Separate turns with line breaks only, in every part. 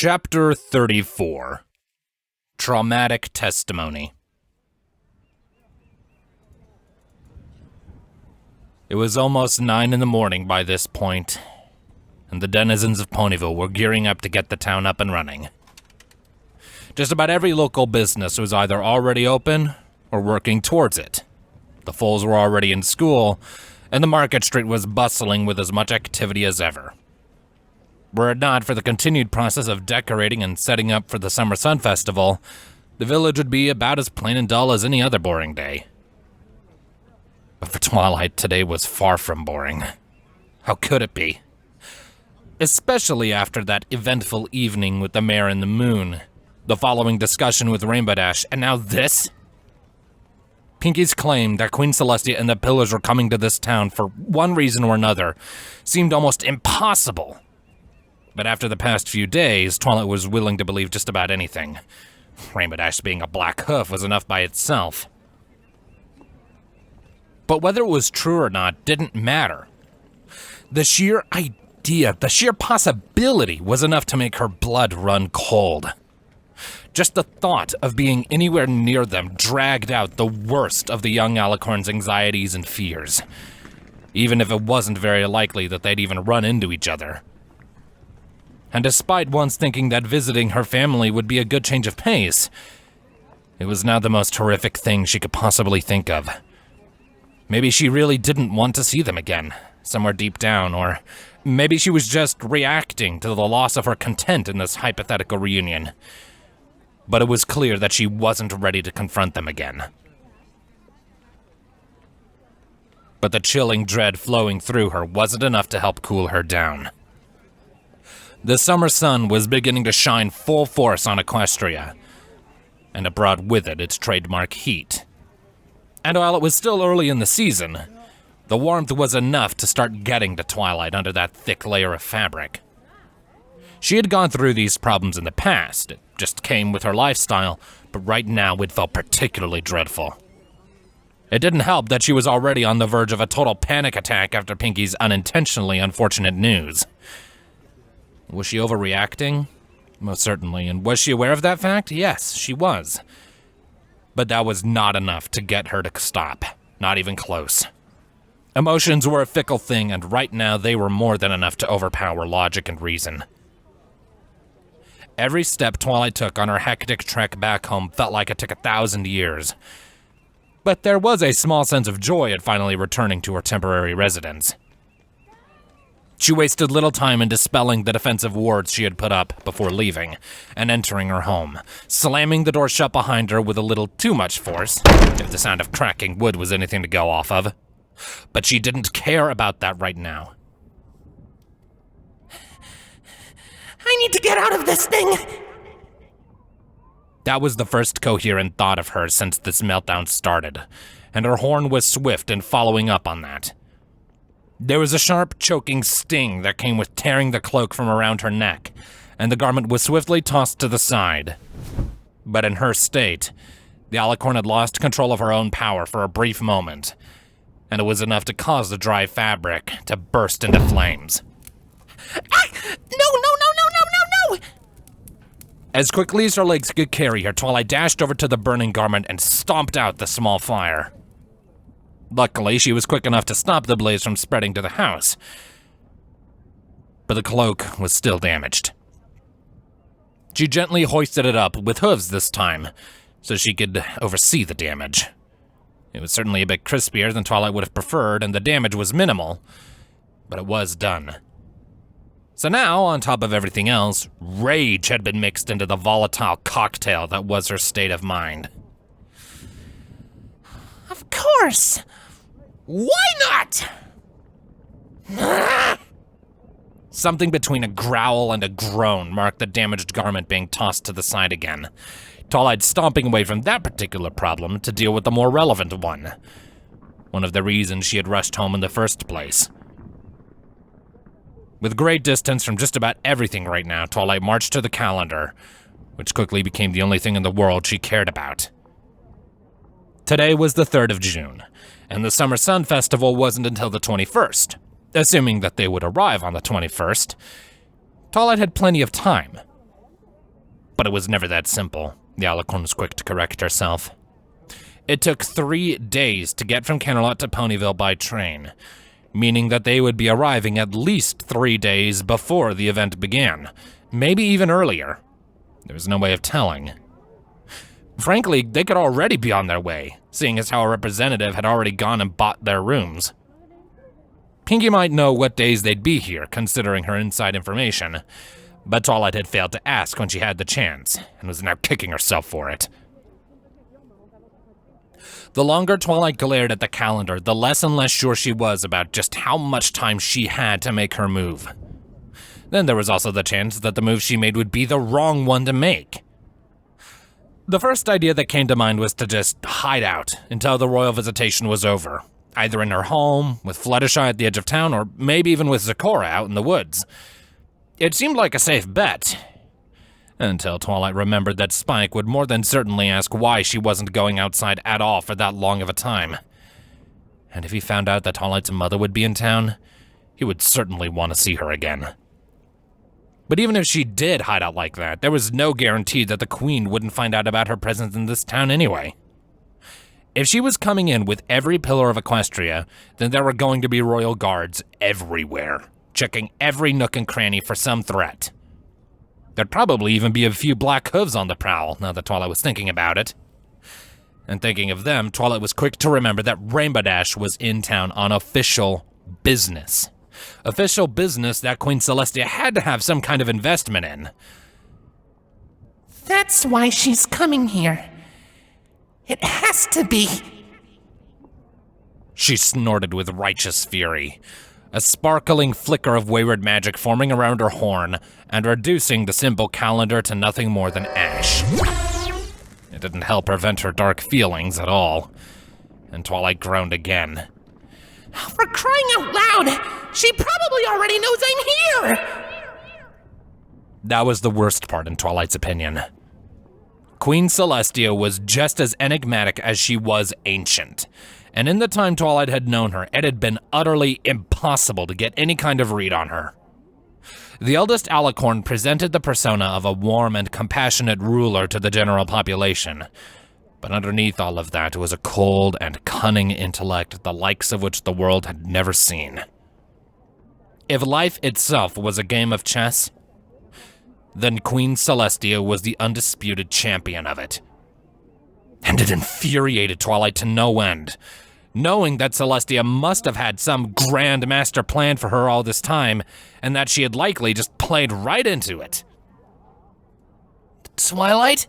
Chapter 34. Traumatic Testimony. It was almost 9 in the morning by this point, and the denizens of Ponyville were gearing up to get the town up and running. Just about every local business was either already open or working towards it. The foals were already in school, and the market street was bustling with as much activity as ever. Were it not for the continued process of decorating and setting up for the Summer Sun Festival, the village would be about as plain and dull as any other boring day. But for Twilight, today was far from boring. How could it be? Especially after that eventful evening with the Mare and the Moon, the following discussion with Rainbow Dash, and now this? Pinky's claim that Queen Celestia and the Pillars were coming to this town for one reason or another seemed almost impossible. But after the past few days, Twilight was willing to believe just about anything. Rainbow Dash being a black hoof was enough by itself. But whether it was true or not didn't matter. The sheer idea, the sheer possibility was enough to make her blood run cold. Just the thought of being anywhere near them dragged out the worst of the young alicorn's anxieties and fears, even if it wasn't very likely that they'd even run into each other. And despite once thinking that visiting her family would be a good change of pace, it was now the most horrific thing she could possibly think of. Maybe she really didn't want to see them again, somewhere deep down, or maybe she was just reacting to the loss of her content in this hypothetical reunion. But it was clear that she wasn't ready to confront them again. But the chilling dread flowing through her wasn't enough to help cool her down. The summer sun was beginning to shine full force on Equestria, and it brought with it its trademark heat. And while it was still early in the season, the warmth was enough to start getting to Twilight under that thick layer of fabric. She had gone through these problems in the past, it just came with her lifestyle, but right now it felt particularly dreadful. It didn't help that she was already on the verge of a total panic attack after Pinky's unintentionally unfortunate news. Was she overreacting? Most certainly. And was she aware of that fact? Yes, she was. But that was not enough to get her to stop. Not even close. Emotions were a fickle thing, and right now they were more than enough to overpower logic and reason. Every step Twilight took on her hectic trek back home felt like it took 1,000 years. But there was a small sense of joy at finally returning to her temporary residence. She wasted little time in dispelling the defensive wards she had put up before leaving and entering her home, slamming the door shut behind her with a little too much force, if the sound of cracking wood was anything to go off of. But she didn't care about that right now.
I need to get out of this thing!
That was the first coherent thought of hers since this meltdown started, and her horn was swift in following up on that. There was a sharp, choking sting that came with tearing the cloak from around her neck, and the garment was swiftly tossed to the side. But in her state, the alicorn had lost control of her own power for a brief moment, and it was enough to cause the dry fabric to burst into flames.
No!
As quickly as her legs could carry her, Twilight dashed over to the burning garment and stomped out the small fire. Luckily, she was quick enough to stop the blaze from spreading to the house. But the cloak was still damaged. She gently hoisted it up, with hooves this time, so she could oversee the damage. It was certainly a bit crispier than Twilight would have preferred, and the damage was minimal, but it was done. So now, on top of everything else, rage had been mixed into the volatile cocktail that was her state of mind.
Of course! Why not?
Something between a growl and a groan marked the damaged garment being tossed to the side again. Twilight stomping away from that particular problem to deal with the more relevant one. One of the reasons she had rushed home in the first place. With great distance from just about everything right now, Twilight marched to the calendar, which quickly became the only thing in the world she cared about. Today was the 3rd of June, and the Summer Sun Festival wasn't until the 21st. Assuming that they would arrive on the 21st, Twilight had plenty of time. But it was never that simple, the alicorn was quick to correct herself. It took 3 days to get from Canterlot to Ponyville by train, meaning that they would be arriving at least 3 days before the event began, maybe even earlier. There was no way of telling. Frankly, they could already be on their way, seeing as how a representative had already gone and bought their rooms. Pinkie might know what days they'd be here, considering her inside information, but Twilight had failed to ask when she had the chance, and was now kicking herself for it. The longer Twilight glared at the calendar, the less and less sure she was about just how much time she had to make her move. Then there was also the chance that the move she made would be the wrong one to make. The first idea that came to mind was to just hide out until the royal visitation was over, either in her home, with Fluttershy at the edge of town, or maybe even with Zecora out in the woods. It seemed like a safe bet, until Twilight remembered that Spike would more than certainly ask why she wasn't going outside at all for that long of a time. And if he found out that Twilight's mother would be in town, he would certainly want to see her again. But even if she did hide out like that, there was no guarantee that the Queen wouldn't find out about her presence in this town anyway. If she was coming in with every pillar of Equestria, then there were going to be royal guards everywhere, checking every nook and cranny for some threat. There'd probably even be a few black hooves on the prowl, now that Twilight was thinking about it. And thinking of them, Twilight was quick to remember that Rainbow Dash was in town on official business. Official business that Queen Celestia had to have some kind of investment in.
That's why she's coming here. It has to be.
She snorted with righteous fury, a sparkling flicker of wayward magic forming around her horn and reducing the simple calendar to nothing more than ash. It didn't help prevent her dark feelings at all, and Twilight groaned again.
For crying out loud! She probably already knows I'm here!
That was the worst part in Twilight's opinion. Queen Celestia was just as enigmatic as she was ancient, and in the time Twilight had known her, it had been utterly impossible to get any kind of read on her. The eldest alicorn presented the persona of a warm and compassionate ruler to the general population, but underneath all of that was a cold and cunning intellect, the likes of which the world had never seen. If life itself was a game of chess, then Queen Celestia was the undisputed champion of it. And it infuriated Twilight to no end, knowing that Celestia must have had some grand master plan for her all this time, and that she had likely just played right into it.
Twilight?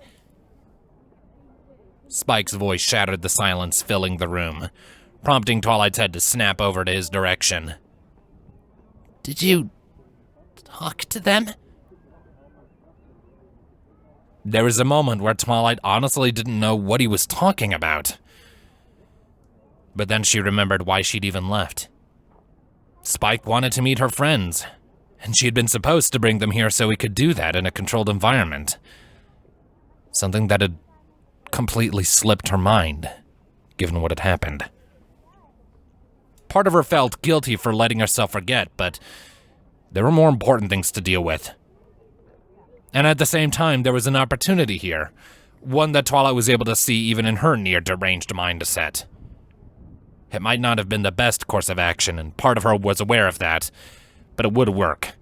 Spike's voice shattered the silence filling the room, prompting Twilight's head to snap over to his direction.
Did you talk to them?
There was a moment where Twilight honestly didn't know what he was talking about. But then she remembered why she'd even left. Spike wanted to meet her friends, and she had been supposed to bring them here so he could do that in a controlled environment. Something that had completely slipped her mind, given what had happened. Part of her felt guilty for letting herself forget, but there were more important things to deal with. And at the same time, there was an opportunity here, one that Twilight was able to see even in her near-deranged mindset. It might not have been the best course of action, and part of her was aware of that, but it would work.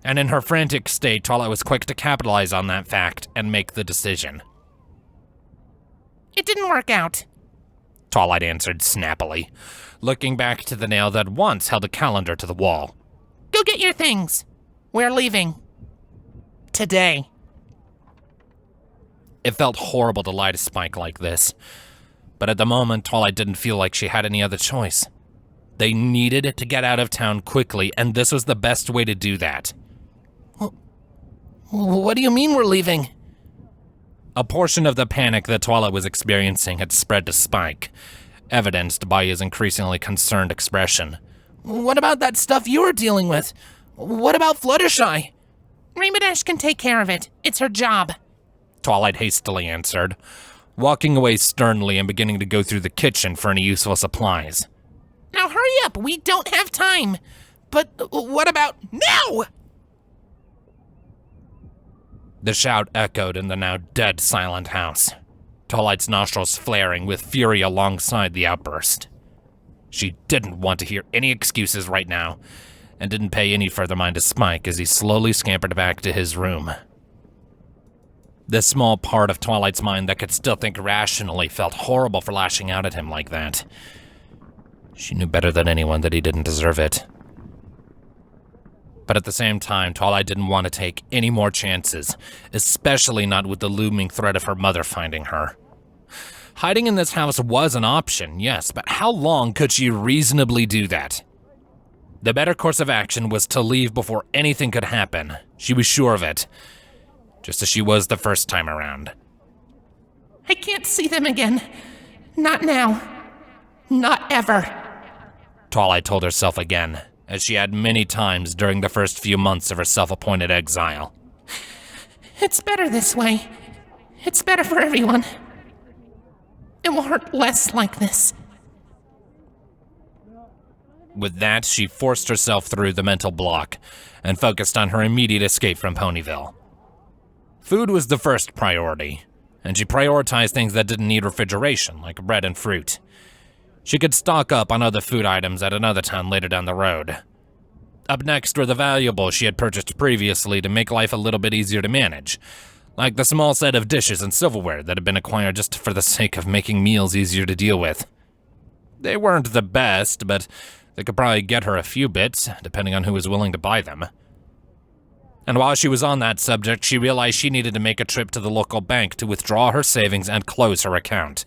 And in her frantic state, Twilight was quick to capitalize on that fact and make the decision.
It didn't work out,
Twilight answered snappily, looking back to the nail that once held a calendar to the wall.
Go get your things. We're leaving. Today.
It felt horrible to lie to Spike like this, but at the moment, Twilight didn't feel like she had any other choice. They needed to get out of town quickly, and this was the best way to do that.
What do you mean we're leaving?
A portion of the panic that Twilight was experiencing had spread to Spike, evidenced by his increasingly concerned expression.
What about that stuff you were dealing with? What about Fluttershy? Rainbow Dash can take care of it. It's her job.
Twilight hastily answered, walking away sternly and beginning to go through the kitchen for any useful supplies.
Now hurry up, we don't have time. But what about now?
The shout echoed in the now dead silent house, Twilight's nostrils flaring with fury alongside the outburst. She didn't want to hear any excuses right now, and didn't pay any further mind to Spike as he slowly scampered back to his room. The small part of Twilight's mind that could still think rationally felt horrible for lashing out at him like that. She knew better than anyone that he didn't deserve it. But at the same time, Twilight didn't want to take any more chances, especially not with the looming threat of her mother finding her. Hiding in this house was an option, yes, but how long could she reasonably do that? The better course of action was to leave before anything could happen. She was sure of it, just as she was the first time around.
I can't see them again. Not now. Not ever.
Twilight told herself again, as she had many times during the first few months of her self-appointed exile.
It's better this way. It's better for everyone. It will hurt less like this.
With that, she forced herself through the mental block and focused on her immediate escape from Ponyville. Food was the first priority, and she prioritized things that didn't need refrigeration, like bread and fruit. She could stock up on other food items at another town later down the road. Up next were the valuables she had purchased previously to make life a little bit easier to manage, like the small set of dishes and silverware that had been acquired just for the sake of making meals easier to deal with. They weren't the best, but they could probably get her a few bits, depending on who was willing to buy them. And while she was on that subject, she realized she needed to make a trip to the local bank to withdraw her savings and close her account.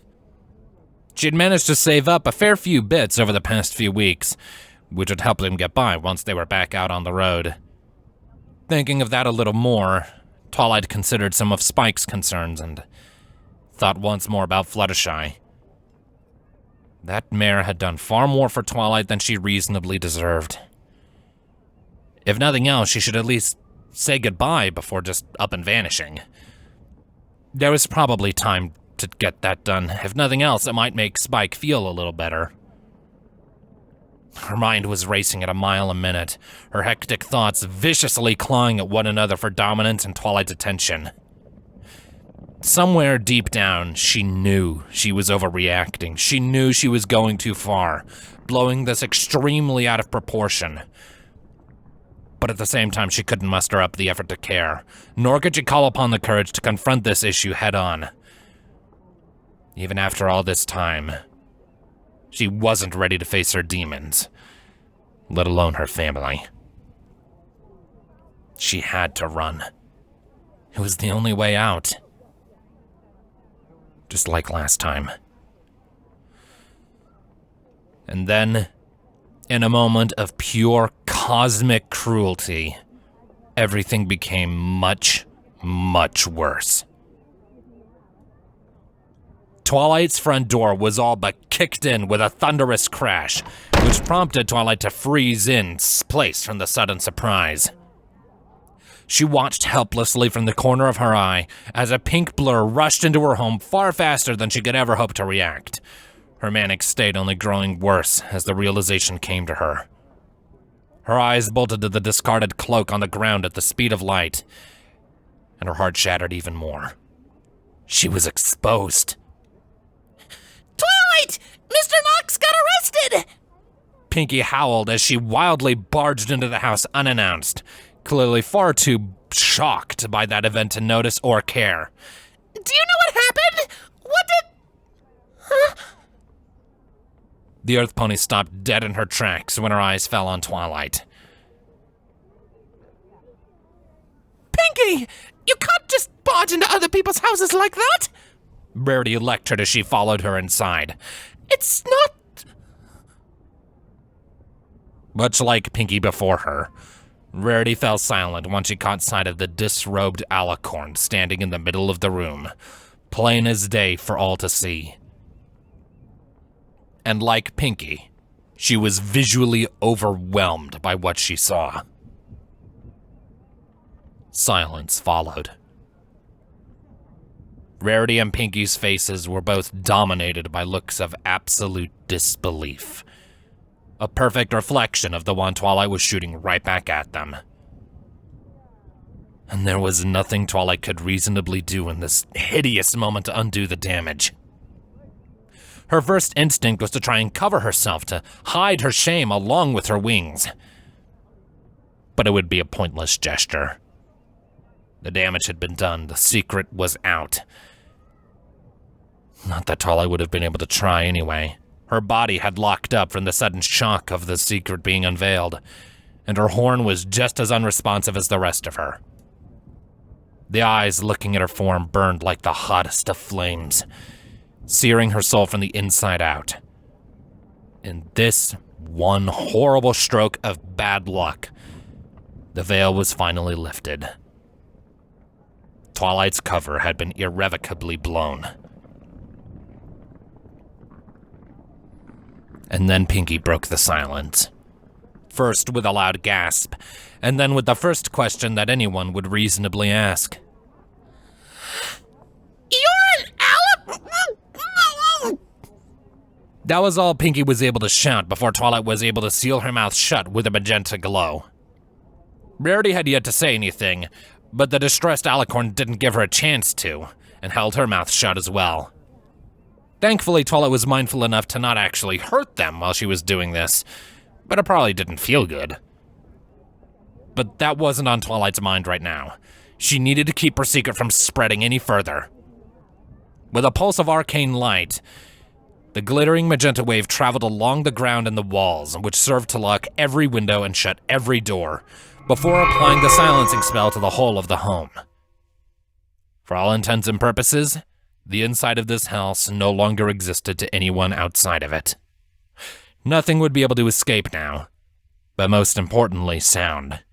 She had managed to save up a fair few bits over the past few weeks, which would help them get by once they were back out on the road. Thinking of that a little more, Twilight considered some of Spike's concerns and thought once more about Fluttershy. That mare had done far more for Twilight than she reasonably deserved. If nothing else, she should at least say goodbye before just up and vanishing. There was probably time to get that done. If nothing else, it might make Spike feel a little better. Her mind was racing at a mile a minute, her hectic thoughts viciously clawing at one another for dominance and Twilight's attention. Somewhere deep down, she knew she was overreacting. She knew she was going too far, blowing this extremely out of proportion. But at the same time, she couldn't muster up the effort to care, nor could she call upon the courage to confront this issue head-on. Even after all this time, she wasn't ready to face her demons, let alone her family. She had to run. It was the only way out. Just like last time. And then, in a moment of pure cosmic cruelty, everything became much, much worse. Twilight's front door was all but kicked in with a thunderous crash, which prompted Twilight to freeze in place from the sudden surprise. She watched helplessly from the corner of her eye as a pink blur rushed into her home far faster than she could ever hope to react, her manic state only growing worse as the realization came to her. Her eyes bolted to the discarded cloak on the ground at the speed of light, and her heart shattered even more. She was exposed.
Twilight! Mr. Knox got arrested!
Pinky howled as she wildly barged into the house unannounced, clearly far too shocked by that event to notice or care.
Do you know what happened? What did... Huh?
The Earth Pony stopped dead in her tracks when her eyes fell on Twilight.
Pinky! You can't just barge into other people's houses like that!
Rarity lectured as she followed her inside.
It's not...
Much like Pinky before her, Rarity fell silent once she caught sight of the disrobed alicorn standing in the middle of the room, plain as day for all to see. And like Pinky, she was visually overwhelmed by what she saw. Silence followed. Rarity and Pinky's faces were both dominated by looks of absolute disbelief. A perfect reflection of the one Twilight was shooting right back at them. And there was nothing Twilight could reasonably do in this hideous moment to undo the damage. Her first instinct was to try and cover herself, to hide her shame along with her wings. But it would be a pointless gesture. The damage had been done, the secret was out. Not that Twilight would have been able to try anyway. Her body had locked up from the sudden shock of the secret being unveiled, and her horn was just as unresponsive as the rest of her. The eyes looking at her form burned like the hottest of flames, searing her soul from the inside out. In this one horrible stroke of bad luck, the veil was finally lifted. Twilight's cover had been irrevocably blown. And then Pinky broke the silence. First with a loud gasp, and then with the first question that anyone would reasonably ask.
You're an
That was all Pinky was able to shout before Twilight was able to seal her mouth shut with a magenta glow. Rarity had yet to say anything, but the distressed alicorn didn't give her a chance to, and held her mouth shut as well. Thankfully, Twilight was mindful enough to not actually hurt them while she was doing this, but it probably didn't feel good. But that wasn't on Twilight's mind right now. She needed to keep her secret from spreading any further. With a pulse of arcane light, the glittering magenta wave traveled along the ground and the walls, which served to lock every window and shut every door, before applying the silencing spell to the whole of the home. For all intents and purposes, the inside of this house no longer existed to anyone outside of it. Nothing would be able to escape now, but most importantly, sound.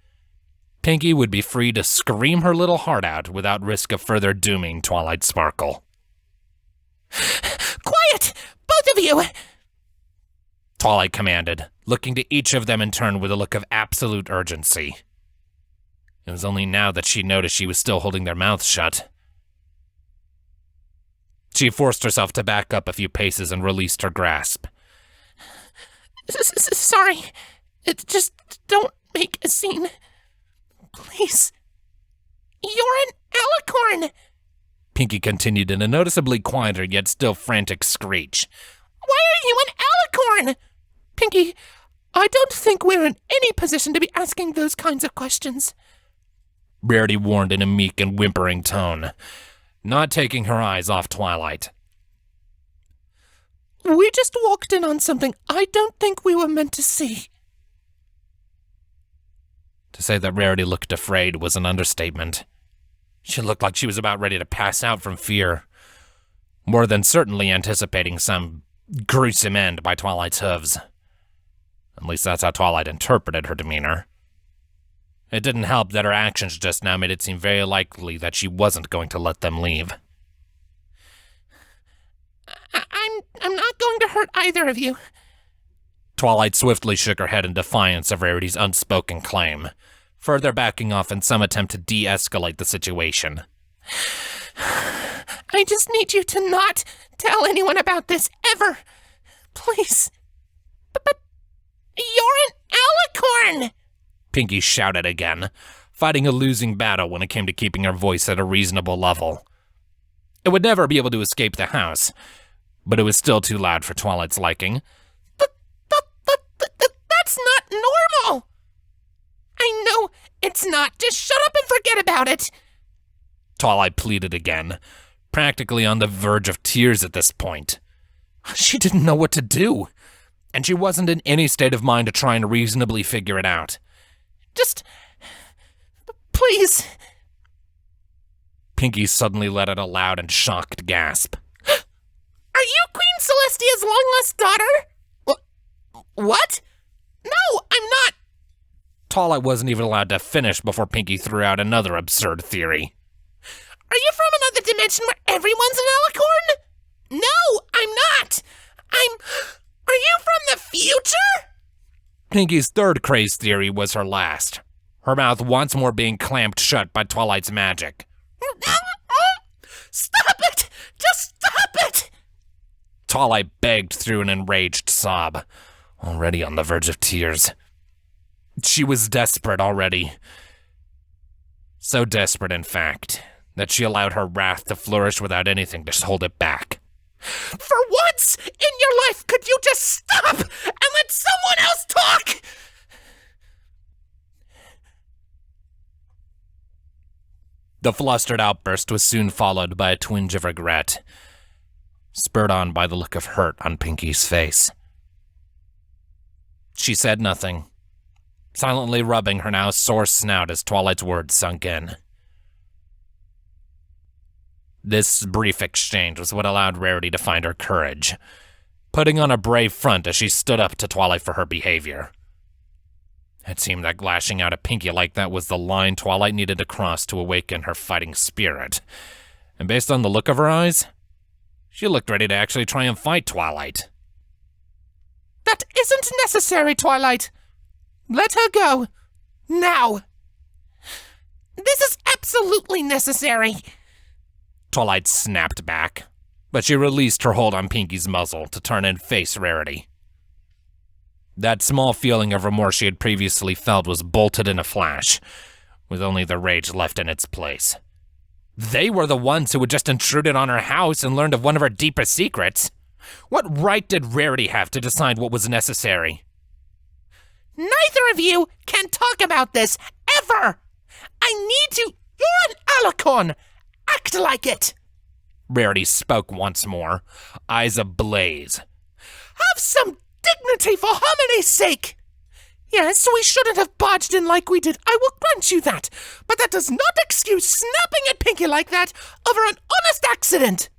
Pinky would be free to scream her little heart out without risk of further dooming Twilight Sparkle.
Quiet! Both of you!
Twilight commanded, looking to each of them in turn with a look of absolute urgency. It was only now that she noticed she was still holding their mouths shut. She forced herself to back up a few paces and released her grasp.
Sorry. Just don't make a scene. Please. You're an alicorn!
Pinky continued in a noticeably quieter yet still frantic screech.
Why are you an alicorn? Pinky, I don't think we're in any position to be asking those kinds of questions.
Rarity warned in a meek and whimpering tone, not taking her eyes off Twilight.
We just walked in on something I don't think we were meant to see.
To say that Rarity looked afraid was an understatement. She looked like she was about ready to pass out from fear, more than certainly anticipating some gruesome end by Twilight's hooves. At least that's how Twilight interpreted her demeanor. It didn't help that her actions just now made it seem very likely that she wasn't going to let them leave.
I'm not going to hurt either of you.
Twilight swiftly shook her head in defiance of Rarity's unspoken claim, further backing off in some attempt to de-escalate the situation.
I just need you to not tell anyone about this, ever. Please. But you're an alicorn!
Pinky shouted again, fighting a losing battle when it came to keeping her voice at a reasonable level. It would never be able to escape the house, but it was still too loud for Twilight's liking.
That's not normal! I know it's not. Just shut up and forget about it!
Twilight pleaded again, practically on the verge of tears at this point. She didn't know what to do, and she wasn't in any state of mind to try and reasonably figure it out.
Just... please.
Pinky suddenly let out a loud and shocked gasp.
Are you Queen Celestia's long-lost daughter? What? No, I'm not.
Twilight wasn't even allowed to finish before Pinky threw out another absurd theory.
Are you from another dimension where everyone's an alicorn? No, I'm not. Are you from the future?
Pinky's third crazed theory was her last, her mouth once more being clamped shut by Twilight's magic.
Stop it! Just stop it!
Twilight begged through an enraged sob, already on the verge of tears. She was desperate already. So desperate, in fact, that she allowed her wrath to flourish without anything to hold it back.
For once in your life, could you just stop and let someone else talk?
The flustered outburst was soon followed by a twinge of regret, spurred on by the look of hurt on Pinky's face. She said nothing, silently rubbing her now sore snout as Twilight's words sunk in. This brief exchange was what allowed Rarity to find her courage, putting on a brave front as she stood up to Twilight for her behavior. It seemed that lashing out at Pinky like that was the line Twilight needed to cross to awaken her fighting spirit, and based on the look of her eyes, she looked ready to actually try and fight Twilight.
That isn't necessary, Twilight. Let her go. Now. This is absolutely necessary.
Twilight snapped back, but she released her hold on Pinky's muzzle to turn and face Rarity. That small feeling of remorse she had previously felt was bolted in a flash, with only the rage left in its place. They were the ones who had just intruded on her house and learned of one of her deepest secrets. What right did Rarity have to decide what was necessary?
Neither of you can talk about this, ever! I need to— You're an alicorn! Act like it!
Rarity spoke once more, eyes ablaze.
Have some dignity for harmony's sake! Yes, we shouldn't have barged in like we did, I will grant you that, but that does not excuse snapping at Pinky like that over an honest accident.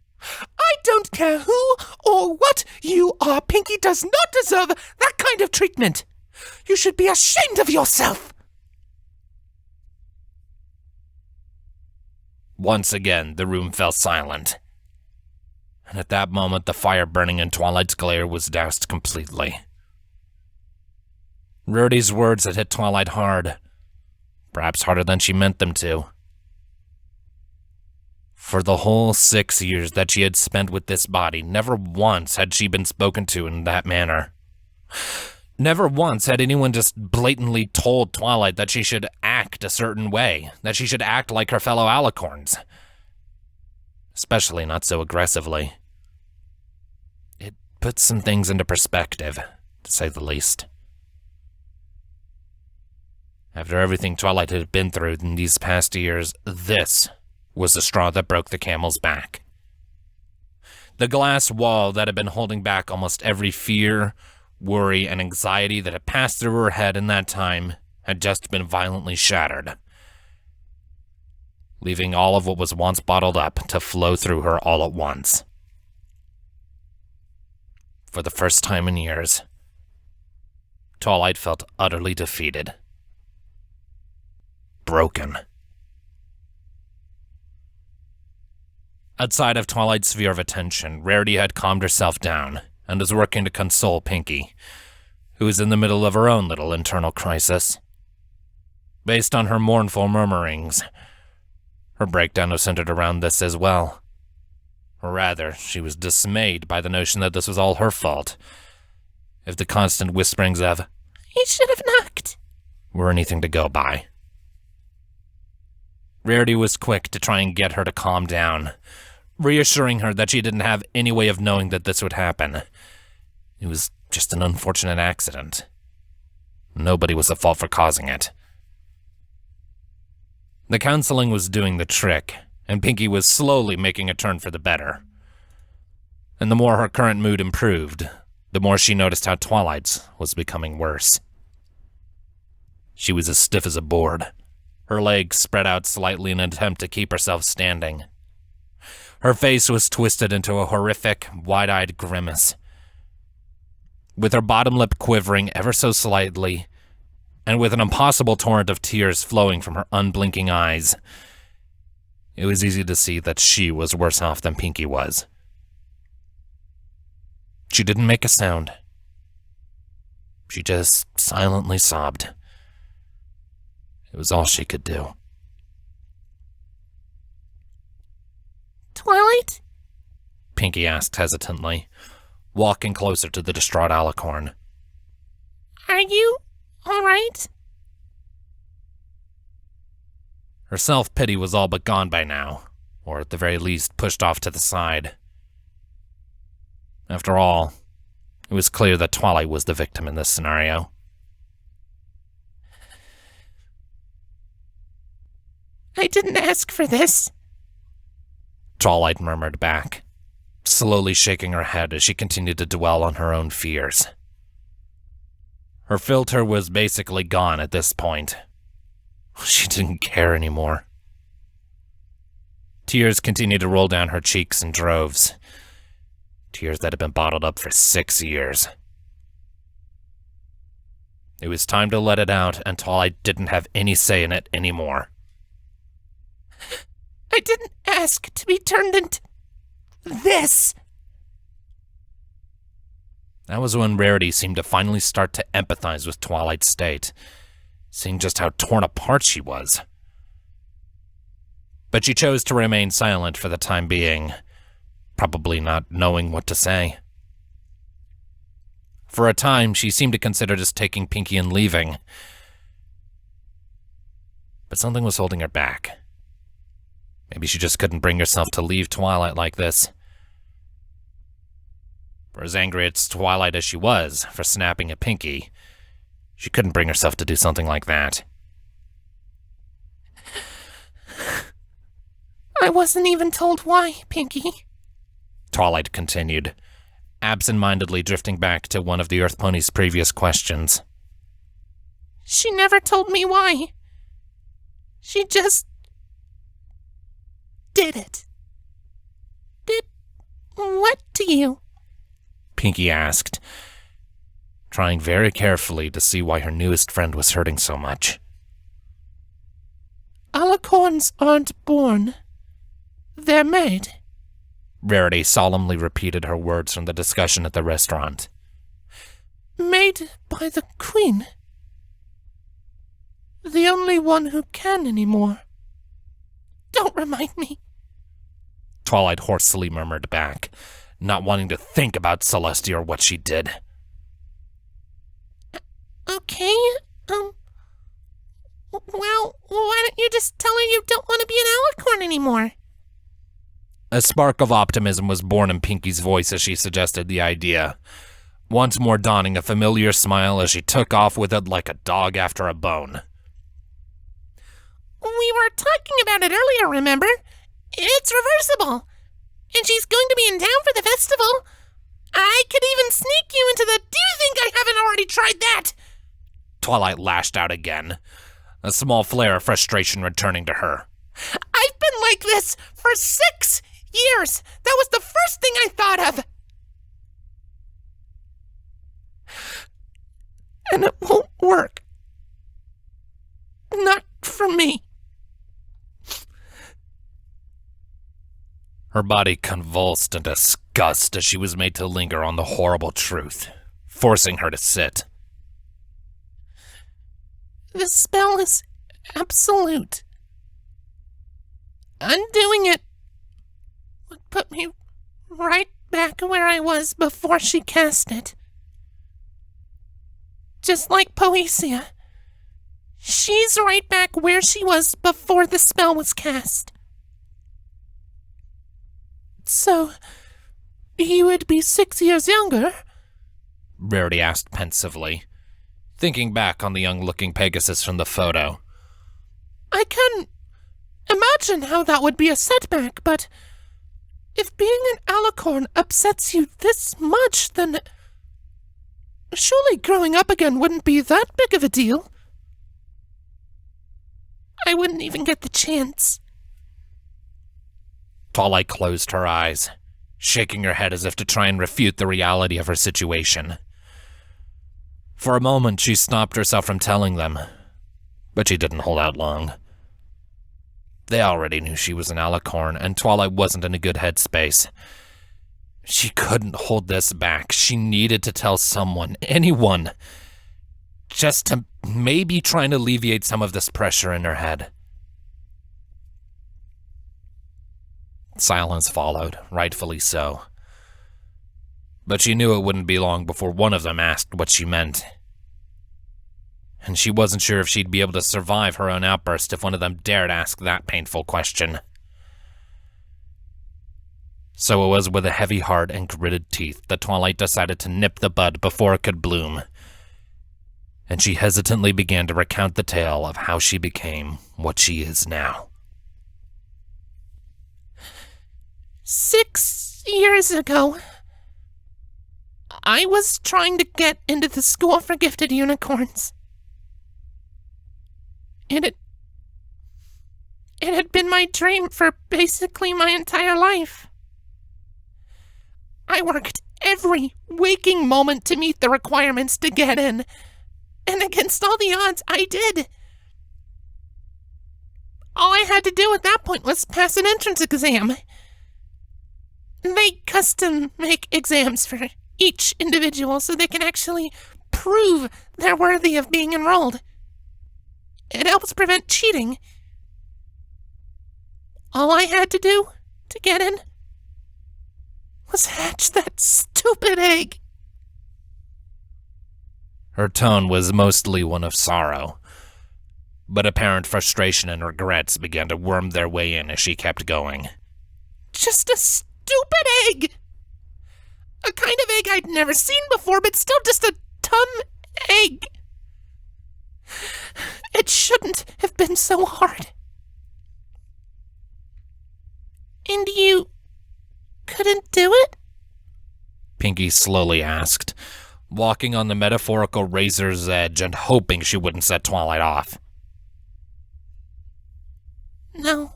I don't care who or what you are, Pinky does not deserve that kind of treatment. You should be ashamed of yourself.
Once again, the room fell silent. And at that moment, the fire burning in Twilight's glare was doused completely. Rarity's words had hit Twilight hard, perhaps harder than she meant them to. For the whole 6 years that she had spent with this body, never once had she been spoken to in that manner. Never once had anyone just blatantly told Twilight that she should act a certain way, that she should act like her fellow alicorns. Especially not so aggressively. It puts some things into perspective, to say the least. After everything Twilight had been through in these past years, this was the straw that broke the camel's back. The glass wall that had been holding back almost every fear, worry, and anxiety that had passed through her head in that time had just been violently shattered, leaving all of what was once bottled up to flow through her all at once. For the first time in years, Twilight felt utterly defeated. Broken. Outside of Twilight's sphere of attention, Rarity had calmed herself down and was working to console Pinky, who was in the middle of her own little internal crisis. Based on her mournful murmurings, her breakdown was centered around this as well. Or rather, she was dismayed by the notion that this was all her fault, if the constant whisperings of,
"He should have knocked,"
were anything to go by. Rarity was quick to try and get her to calm down, reassuring her that she didn't have any way of knowing that this would happen. It was just an unfortunate accident. Nobody was at fault for causing it. The counseling was doing the trick, and Pinky was slowly making a turn for the better. And the more her current mood improved, the more she noticed how Twilight's was becoming worse. She was as stiff as a board, her legs spread out slightly in an attempt to keep herself standing. Her face was twisted into a horrific, wide-eyed grimace. With her bottom lip quivering ever so slightly, and with an impossible torrent of tears flowing from her unblinking eyes, it was easy to see that she was worse off than Pinky was. She didn't make a sound. She just silently sobbed. It was all she could do.
"Twilight?"
Pinky asked hesitantly, walking closer to the distraught alicorn.
"Are you all right?"
Her self-pity was all but gone by now, or at the very least pushed off to the side. After all, it was clear that Twilight was the victim in this scenario.
I didn't ask for this,
Twilight murmured back, slowly shaking her head as she continued to dwell on her own fears. Her filter was basically gone at this point. She didn't care anymore. Tears continued to roll down her cheeks in droves. Tears that had been bottled up for 6 years. It was time to let it out, and Twilight didn't have any say in it anymore.
I didn't ask to be turned into this.
That was when Rarity seemed to finally start to empathize with Twilight's state, seeing just how torn apart she was. But she chose to remain silent for the time being, probably not knowing what to say. For a time, she seemed to consider just taking Pinky and leaving. But something was holding her back. Maybe she just couldn't bring herself to leave Twilight like this. For as angry at Twilight as she was for snapping at Pinky, she couldn't bring herself to do something like that.
I wasn't even told why, Pinky,
Twilight continued, absent-mindedly drifting back to one of the Earth Pony's previous questions.
She never told me why. She just did it. Did what to you?
Pinky asked, trying very carefully to see why her newest friend was hurting so much.
Alicorns aren't born. They're made.
Rarity solemnly repeated her words from the discussion at the restaurant.
Made by the Queen. The only one who can anymore. Don't remind me.
Twilight hoarsely murmured back, not wanting to think about Celestia or what she did.
Okay, well, why don't you just tell her you don't want to be an alicorn anymore?
A spark of optimism was born in Pinky's voice as she suggested the idea, once more donning a familiar smile as she took off with it like a dog after a bone.
We were talking about it earlier, remember? It's reversible. And she's going to be in town for the festival. I could even sneak you into the... Do you think I haven't already tried that?
Twilight lashed out again, a small flare of frustration returning to her.
I've been like this for 6 years. That was the first thing I thought of. And it won't work. Not for me.
Her body convulsed in disgust as she was made to linger on the horrible truth, forcing her to sit.
The spell is absolute. Undoing it would put me right back where I was before she cast it. Just like Poesia. She's right back where she was before the spell was cast. So, you would be 6 years younger?
Rarity asked pensively, thinking back on the young-looking Pegasus from the photo.
I can imagine how that would be a setback, but if being an alicorn upsets you this much, then surely growing up again wouldn't be that big of a deal. I wouldn't even get the chance.
Twilight closed her eyes, shaking her head as if to try and refute the reality of her situation. For a moment, she stopped herself from telling them, but she didn't hold out long. They already knew she was an alicorn, and Twilight wasn't in a good headspace. She couldn't hold this back. She needed to tell someone, anyone, just to maybe try and alleviate some of this pressure in her head. Silence followed, rightfully so. But she knew it wouldn't be long before one of them asked what she meant. and she wasn't sure if she'd be able to survive her own outburst if one of them dared ask that painful question. So it was with a heavy heart and gritted teeth that Twilight decided to nip the bud before it could bloom, and she hesitantly began to recount the tale of how she became what she is now.
6 years ago, I was trying to get into the School for Gifted Unicorns. It had been my dream for basically my entire life. I worked every waking moment to meet the requirements to get in, and against all the odds, I did. All I had to do at that point was pass an entrance exam. They custom make exams for each individual so they can actually prove they're worthy of being enrolled. It helps prevent cheating. All I had to do to get in was hatch that stupid egg.
Her tone was mostly one of sorrow, but apparent frustration and regrets began to worm their way in as she kept going.
Just a stupid egg! A kind of egg I'd never seen before, but still just a dumb egg. It shouldn't have been so hard. And you couldn't do it?
Pinky slowly asked, walking on the metaphorical razor's edge and hoping she wouldn't set Twilight off.
No.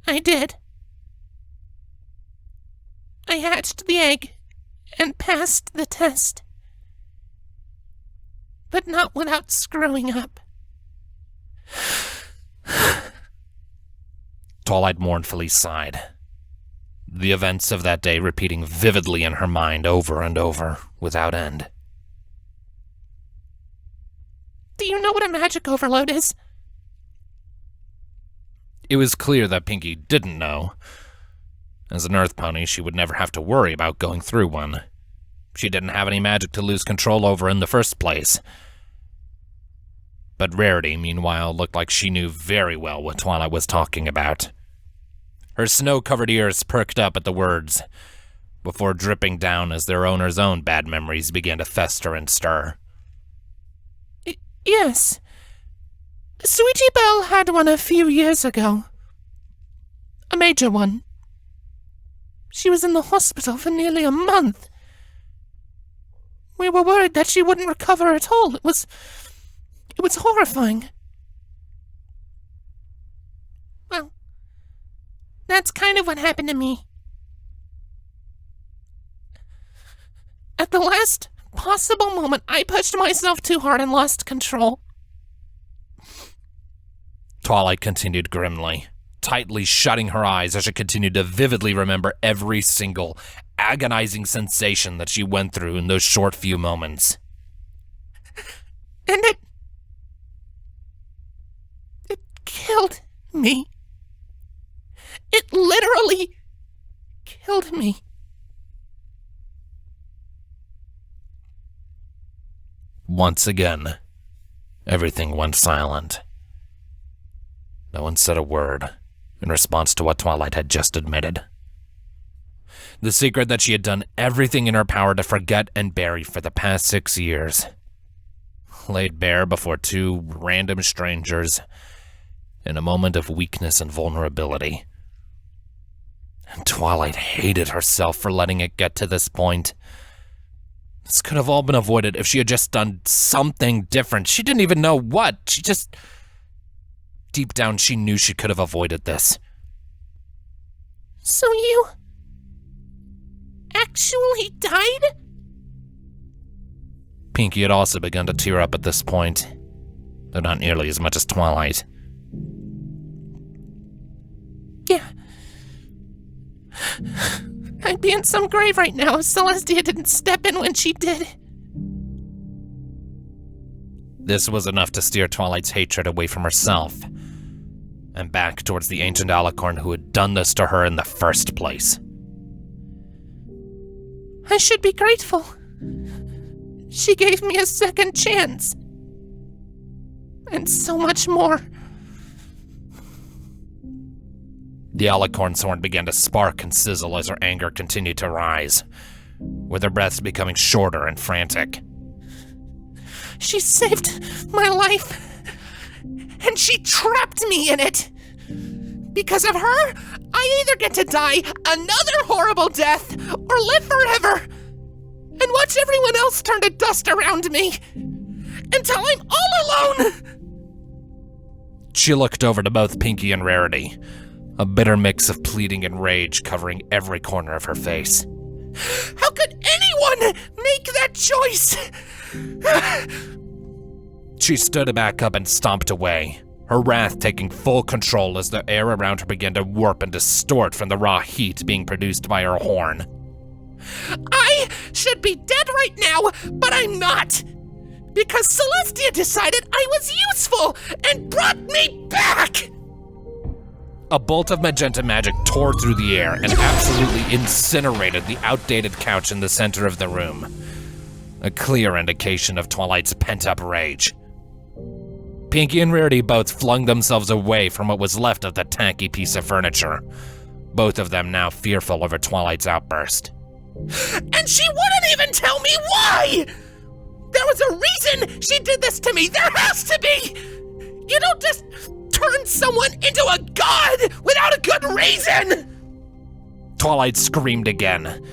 I did. I hatched the egg and passed the test. But not without screwing up.
Twilight mournfully sighed, the events of that day repeating vividly in her mind over and over, without end.
Do you know what a magic overload is?
It was clear that Pinky didn't know. As an Earth pony, she would never have to worry about going through one. She didn't have any magic to lose control over in the first place. But Rarity, meanwhile, looked like she knew very well what Twilight was talking about. Her snow-covered ears perked up at the words, before dripping down as their owner's own bad memories began to fester and stir.
Yes. Sweetie Belle had one a few years ago. A major one. She was in the hospital for nearly a month. We were worried that she wouldn't recover at all. It was horrifying. Well, that's kind of what happened to me. At the last possible moment, I pushed myself too hard and lost control.
Twilight continued grimly, tightly shutting her eyes as she continued to vividly remember every single agonizing sensation that she went through in those short few moments.
And it killed me. It literally killed me.
Once again, everything went silent. No one said a word in response to what Twilight had just admitted. The secret that she had done everything in her power to forget and bury for the past 6 years, laid bare before two random strangers in a moment of weakness and vulnerability. And Twilight hated herself for letting it get to this point. This could have all been avoided if she had just done something different. She didn't even know what. Deep down, she knew she could have avoided this.
So you actually died?
Pinky had also begun to tear up at this point, though not nearly as much as Twilight.
Yeah. I'd be in some grave right now if Celestia didn't step in when she did.
This was enough to steer Twilight's hatred away from herself, and back towards the ancient alicorn who had done this to her in the first place.
I should be grateful. She gave me a second chance. And so much more.
The alicorn's horn began to spark and sizzle as her anger continued to rise, with her breaths becoming shorter and frantic.
She saved my life, and she trapped me in it. Because of her, I either get to die another horrible death or live forever and watch everyone else turn to dust around me until I'm all alone.
She looked over to both Pinky and Rarity, a bitter mix of pleading and rage covering every corner of her face.
How could anyone make that choice?
She stood back up and stomped away, her wrath taking full control as the air around her began to warp and distort from the raw heat being produced by her horn.
I should be dead right now, but I'm not. Because Celestia decided I was useful and brought me back!
A bolt of magenta magic tore through the air and absolutely incinerated the outdated couch in the center of the room. A clear indication of Twilight's pent-up rage. Pinky and Rarity both flung themselves away from what was left of the tacky piece of furniture, both of them now fearful over Twilight's outburst.
And she wouldn't even tell me why! There was a reason she did this to me! There has to be! You don't just turn someone into a god without a good reason!
Twilight screamed again,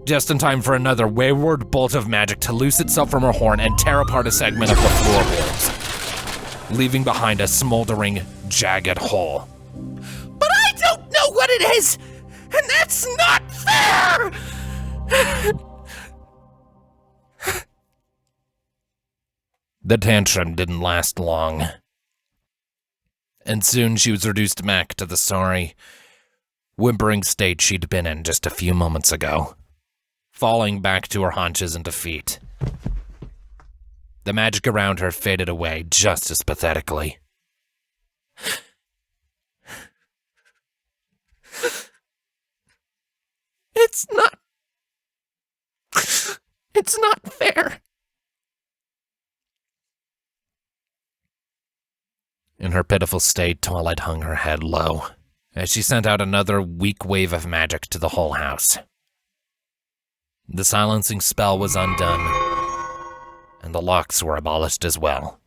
just in time for another wayward bolt of magic to loose itself from her horn and tear apart a segment of the floorboards, leaving behind a smoldering, jagged hole.
But I don't know what it is, and that's not fair!
The tantrum didn't last long, and soon she was reduced back to the sorry, whimpering state she'd been in just a few moments ago, falling back to her haunches in defeat. The magic around her faded away just as pathetically.
It's not fair.
In her pitiful state, Twilight hung her head low as she sent out another weak wave of magic to the whole house. The silencing spell was undone, and the locks were abolished as well.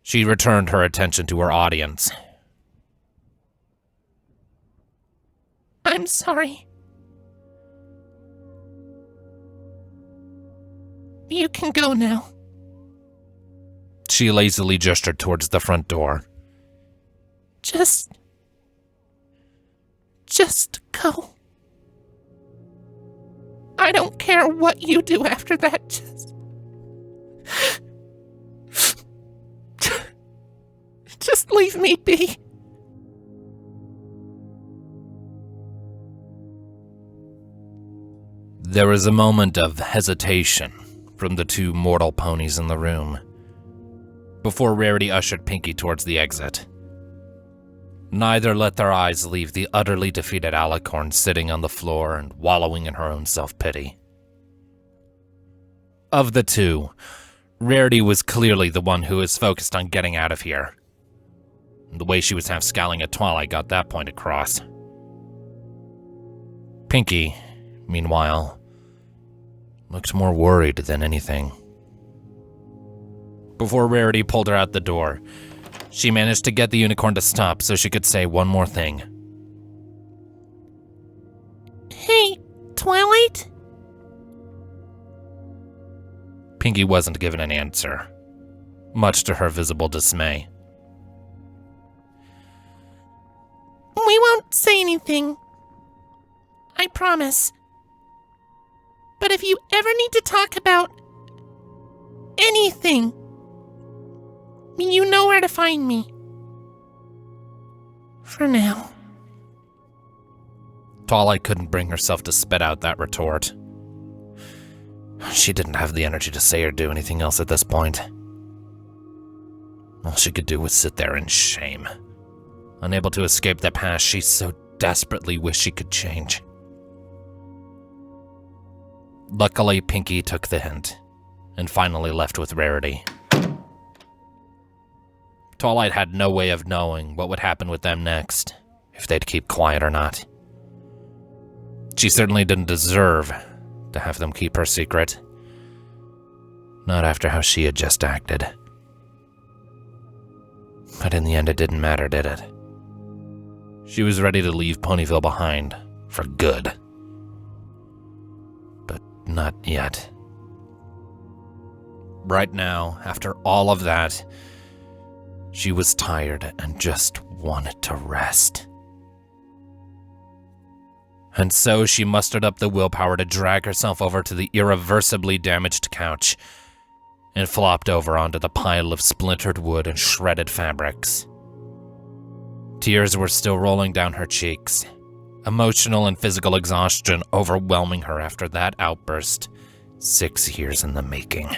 She returned her attention to her audience.
I'm sorry. You can go now.
She lazily gestured towards the front door.
Just go. I don't care what you do after that, just leave me be.
There was a moment of hesitation from the two mortal ponies in the room, before Rarity ushered Pinky towards the exit. Neither let their eyes leave the utterly defeated alicorn sitting on the floor and wallowing in her own self-pity. Of the two, Rarity was clearly the one who was focused on getting out of here. The way she was half scowling at Twilight got that point across. Pinky, meanwhile, looked more worried than anything. Before Rarity pulled her out the door, she managed to get the unicorn to stop so she could say one more thing.
Hey, Twilight?
Pinky wasn't given an answer, much to her visible dismay.
We won't say anything. I promise. But if you ever need to talk about anything, you know where to find me. For now.
Twilight couldn't bring herself to spit out that retort. She didn't have the energy to say or do anything else at this point. All she could do was sit there in shame, unable to escape the past she so desperately wished she could change. Luckily, Pinky took the hint, and finally left with Rarity. Twilight had no way of knowing what would happen with them next, if they'd keep quiet or not. She certainly didn't deserve to have them keep her secret. Not after how she had just acted. But in the end, it didn't matter, did it? She was ready to leave Ponyville behind, for good. But not yet. Right now, after all of that, she was tired and just wanted to rest. And so she mustered up the willpower to drag herself over to the irreversibly damaged couch and flopped over onto the pile of splintered wood and shredded fabrics. Tears were still rolling down her cheeks, emotional and physical exhaustion overwhelming her after that outburst 6 years in the making.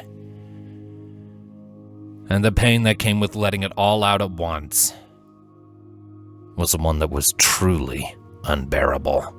And the pain that came with letting it all out at once was one that was truly unbearable.